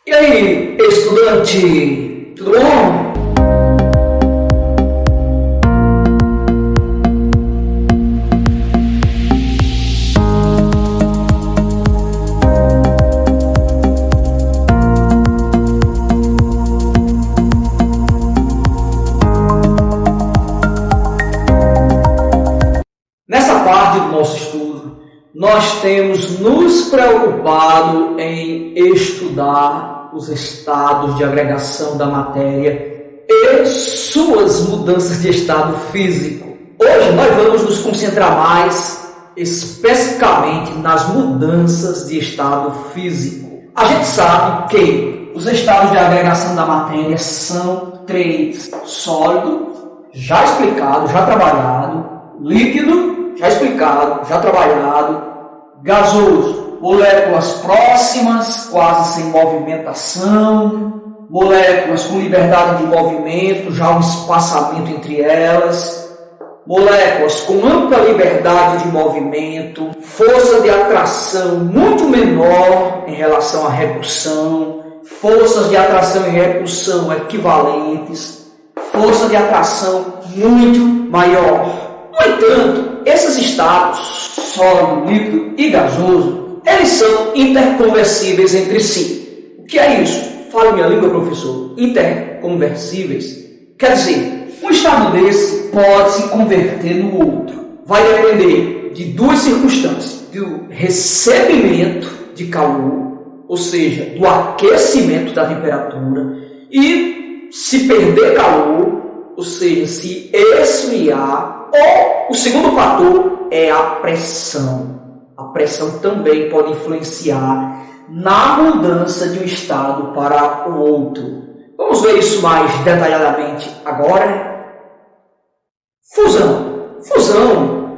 E aí, estudante, tudo bom? Nessa parte do nosso estudo, nós temos nos preocupado em estudar os estados de agregação da matéria e suas mudanças de estado físico. Hoje nós vamos nos concentrar mais especificamente nas mudanças de estado físico. A gente sabe que os estados de agregação da matéria são três: sólido, já explicado, já trabalhado; líquido, já explicado, já trabalhado; gasoso, moléculas próximas, quase sem movimentação; moléculas com liberdade de movimento, já um espaçamento entre elas; moléculas com ampla liberdade de movimento, força de atração muito menor em relação à repulsão, forças de atração e repulsão equivalentes, força de atração muito maior. No entanto, esses estados, sólido, líquido e gasoso, eles são interconversíveis entre si. O que é isso? Fale minha língua, professor. Interconversíveis quer dizer, um estado desse pode se converter no outro. Vai depender de duas circunstâncias: do recebimento de calor, ou seja, do aquecimento da temperatura, e se perder calor, ou seja, se esfriar. Ou o segundo fator é a pressão. A pressão também pode influenciar na mudança de um estado para o outro. Vamos ver isso mais detalhadamente agora. Fusão,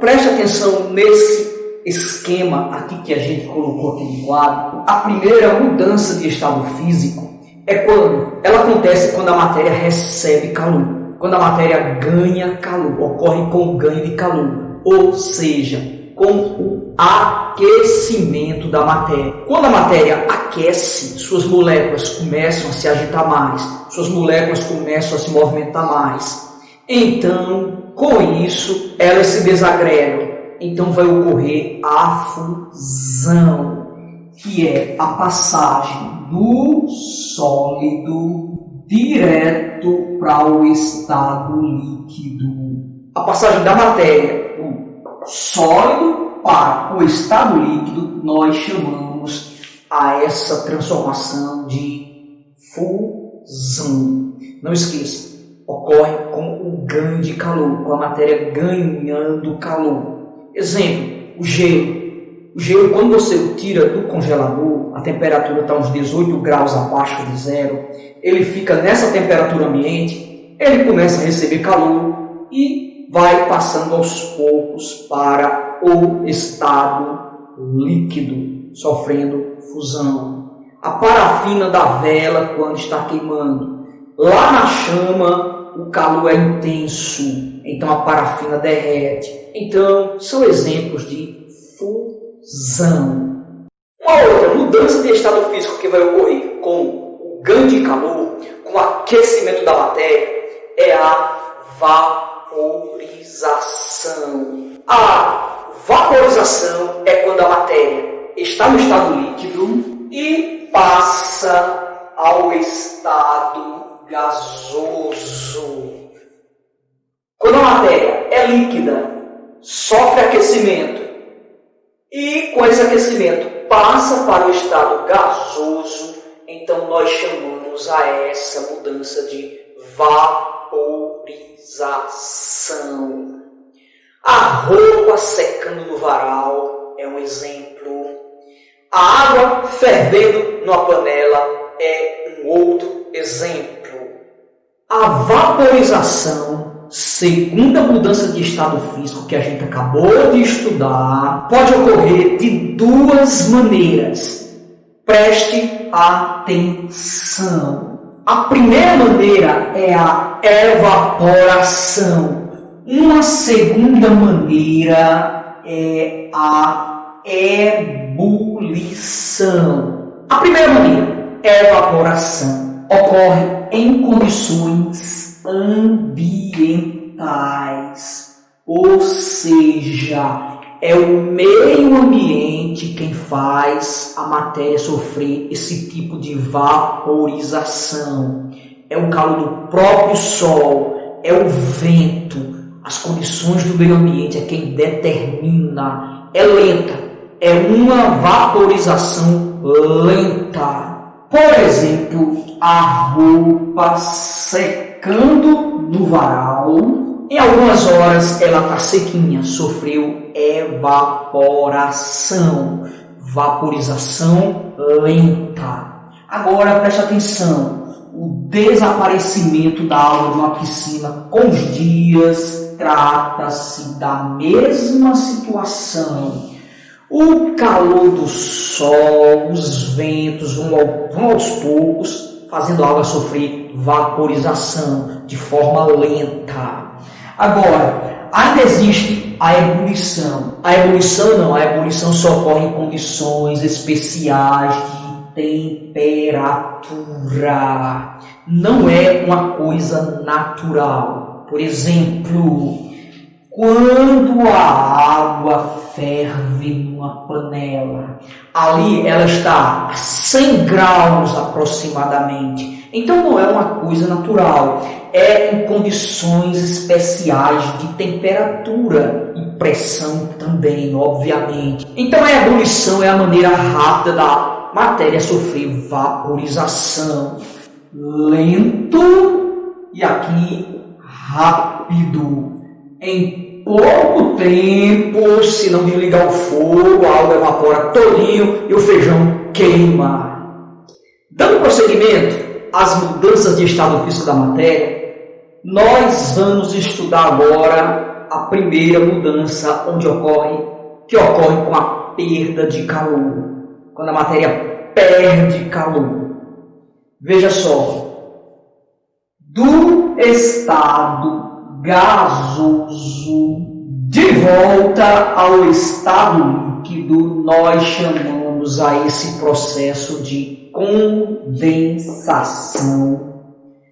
preste atenção nesse esquema aqui que a gente colocou aqui no quadro. A primeira mudança de estado físico é quando ela acontece quando a matéria recebe calor. Quando a matéria ganha calor, ocorre com o ganho de calor, ou seja, com o aquecimento da matéria. Quando a matéria aquece, suas moléculas começam a se agitar mais, suas moléculas começam a se movimentar mais. Então, com isso, elas se desagregam. Então vai ocorrer a fusão, que é a passagem do sólido direto para o estado líquido. A passagem da matéria do sólido para o estado líquido, nós chamamos a essa transformação de fusão. Não esqueça, ocorre com o ganho de calor, com a matéria ganhando calor. Exemplo, o gelo. O gelo, quando você o tira do congelador, a temperatura está uns 18 graus abaixo de zero, ele fica nessa temperatura ambiente, ele começa a receber calor e vai passando aos poucos para o estado líquido, sofrendo fusão. A parafina da vela, quando está queimando, lá na chama o calor é intenso, então a parafina derrete. Então, são exemplos de fusão. Uma outra mudança de estado físico que vai ocorrer com o ganho de calor, com o aquecimento da matéria, é a vaporização. A vaporização é quando a matéria está no estado líquido e passa ao estado gasoso. Quando a matéria é líquida, sofre aquecimento e com esse aquecimento passa para o estado gasoso, então nós chamamos a essa mudança de vaporização. A roupa secando no varal é um exemplo. A água fervendo numa panela é um outro exemplo. A vaporização, segunda mudança de estado físico que a gente acabou de estudar, pode ocorrer de duas maneiras. Preste atenção. A primeira maneira é a evaporação. Uma segunda maneira é a ebulição. A primeira maneira é a evaporação. evaporação ocorre em condições ambientais, ou seja, é o meio ambiente quem faz a matéria sofrer esse tipo de vaporização. É o calor do próprio Sol, é o vento, as condições do meio ambiente é quem determina. É lenta, é uma vaporização lenta. Por exemplo, a roupa secando no varal, em algumas horas ela está sequinha, sofreu evaporação, vaporização lenta. Agora preste atenção, o desaparecimento da água de uma piscina com os dias trata-se da mesma situação. O calor do sol, os ventos vão aos poucos, fazendo a água sofrer vaporização de forma lenta. Agora, ainda existe a ebulição. A ebulição só ocorre em condições especiais de temperatura. Não é uma coisa natural. Por exemplo, quando a água ferve numa panela, ali ela está a 100 graus aproximadamente. Então não é uma coisa natural, é em condições especiais de temperatura e pressão também, obviamente. Então a ebulição é a maneira rápida da matéria sofrer vaporização. Lento e aqui rápido. Em pouco tempo, se não desligar o fogo, a água evapora todinho e o feijão queima. Dando prosseguimento às mudanças de estado físico da matéria, nós vamos estudar agora a primeira mudança que ocorre com a perda de calor, quando a matéria perde calor. Veja só, do estado gasoso de volta ao estado líquido, nós chamamos a esse processo de condensação.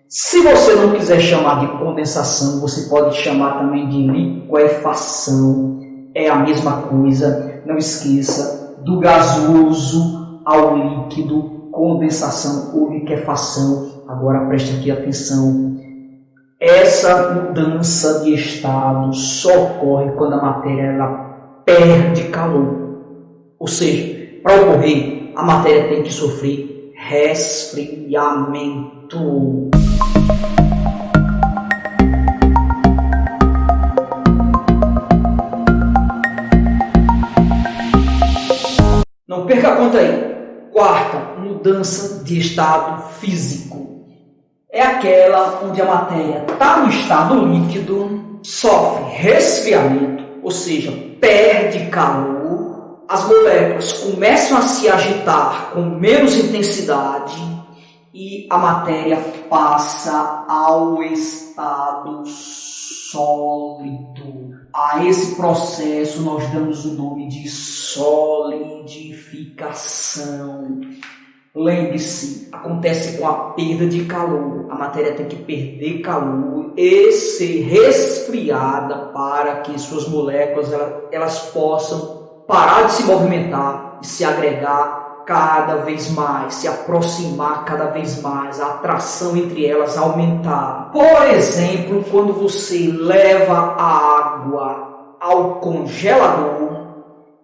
Se você não quiser chamar de condensação, você pode chamar também de liquefação. É a mesma coisa, não esqueça, do gasoso ao líquido, condensação ou liquefação. Agora preste aqui atenção. Essa mudança de estado só ocorre quando a matéria ela perde calor. Ou seja, para ocorrer, a matéria tem que sofrer resfriamento. Não perca a conta aí. Quarta, mudança de estado físico. É aquela onde a matéria está no estado líquido, sofre resfriamento, ou seja, perde calor, as moléculas começam a se agitar com menos intensidade e a matéria passa ao estado sólido. A esse processo nós damos o nome de solidificação. Lembre-se, acontece com a perda de calor. A matéria tem que perder calor e ser resfriada para que suas moléculas elas possam parar de se movimentar e se agregar cada vez mais, se aproximar cada vez mais, a atração entre elas aumentar. Por exemplo, quando você leva a água ao congelador,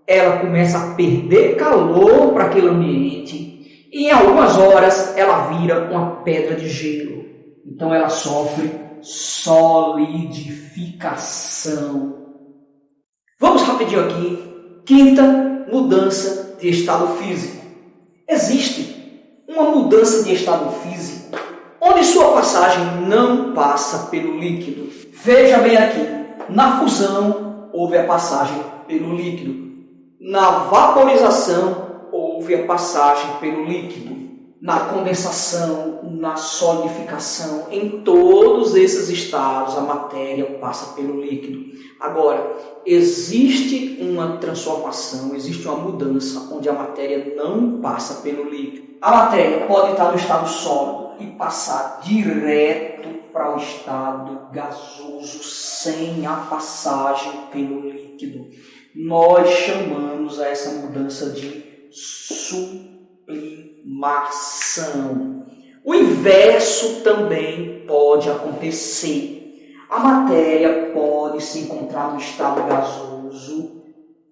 ela começa a perder calor para aquele ambiente. E em algumas horas ela vira uma pedra de gelo. Então ela sofre solidificação. Vamos rapidinho aqui. Quinta mudança de estado físico. Existe uma mudança de estado físico onde sua passagem não passa pelo líquido. Veja bem aqui. Na fusão houve a passagem pelo líquido. Na vaporização houve a passagem pelo líquido. na condensação, na solidificação, em todos esses estados a matéria passa pelo líquido. Agora, existe uma transformação, existe uma mudança onde a matéria não passa pelo líquido. A matéria pode estar no estado sólido e passar direto para o estado gasoso sem a passagem pelo líquido. Nós chamamos a essa mudança de sublimação. O inverso também pode acontecer. A matéria pode se encontrar no estado gasoso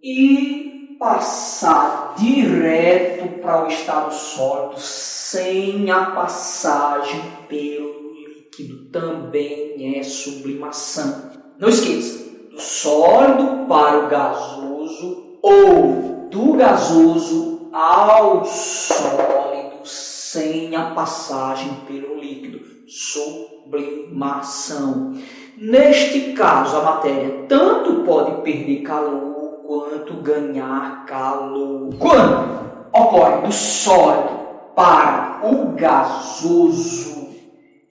e passar direto para o estado sólido sem a passagem pelo líquido. Também é sublimação. Não esqueça, do sólido para o gasoso ou do gasoso ao sólido sem a passagem pelo líquido. Sublimação. Neste caso, a matéria tanto pode perder calor quanto ganhar calor. Quando ocorre do sólido para o gasoso,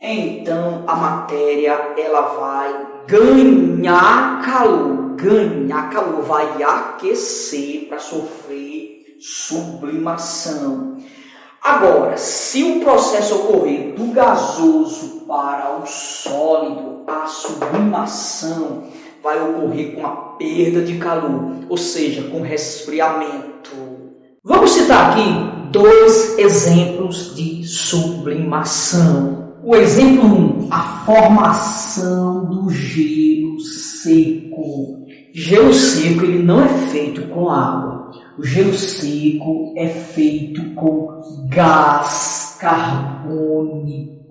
então a matéria ela vai ganhar calor, vai aquecer para sofrer sublimação. Agora, se o processo ocorrer do gasoso para o sólido, a sublimação vai ocorrer com a perda de calor, ou seja, com resfriamento. Vamos citar aqui 2 exemplos de sublimação. O exemplo 1, a formação do gelo seco. Gelo seco ele não é feito com água. O gelo seco é feito com gás carbônico.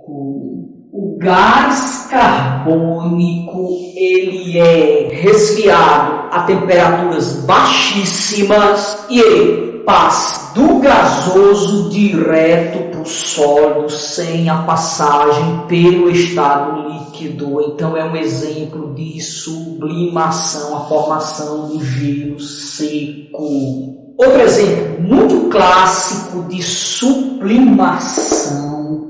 O gás carbônico ele é resfriado a temperaturas baixíssimas e ele passa do gasoso direto para o sólido sem a passagem pelo estado líquido. Então é um exemplo de sublimação, a formação do gelo seco. Outro exemplo muito clássico de sublimação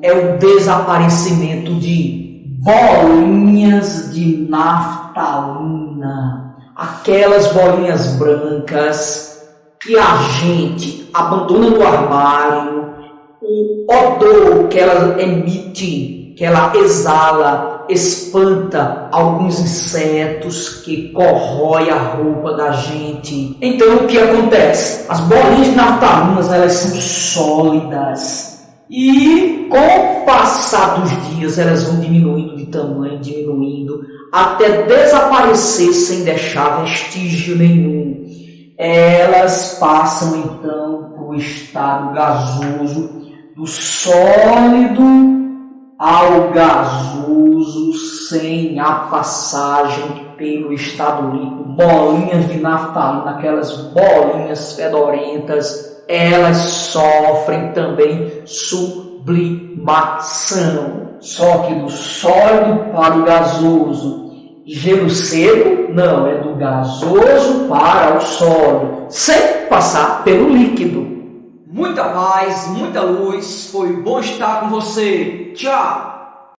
é o desaparecimento de bolinhas de naftalina. Aquelas bolinhas brancas que a gente abandona no armário, o odor que ela emite, que ela exala, espanta alguns insetos que corroem a roupa da gente. Então o que acontece? As bolinhas de naftalinas elas são sólidas e com o passar dos dias elas vão diminuindo de tamanho, diminuindo até desaparecer sem deixar vestígio nenhum. Elas passam então para o estado gasoso, do sólido ao gasoso sem a passagem pelo estado líquido. Bolinhas de naftalina, aquelas bolinhas fedorentas, elas sofrem também sublimação. Só que do sólido para o gasoso. Gelo seco, não, é do gasoso para o sólido, sem passar pelo líquido. Muita paz, muita luz, foi bom estar com você. Tchau!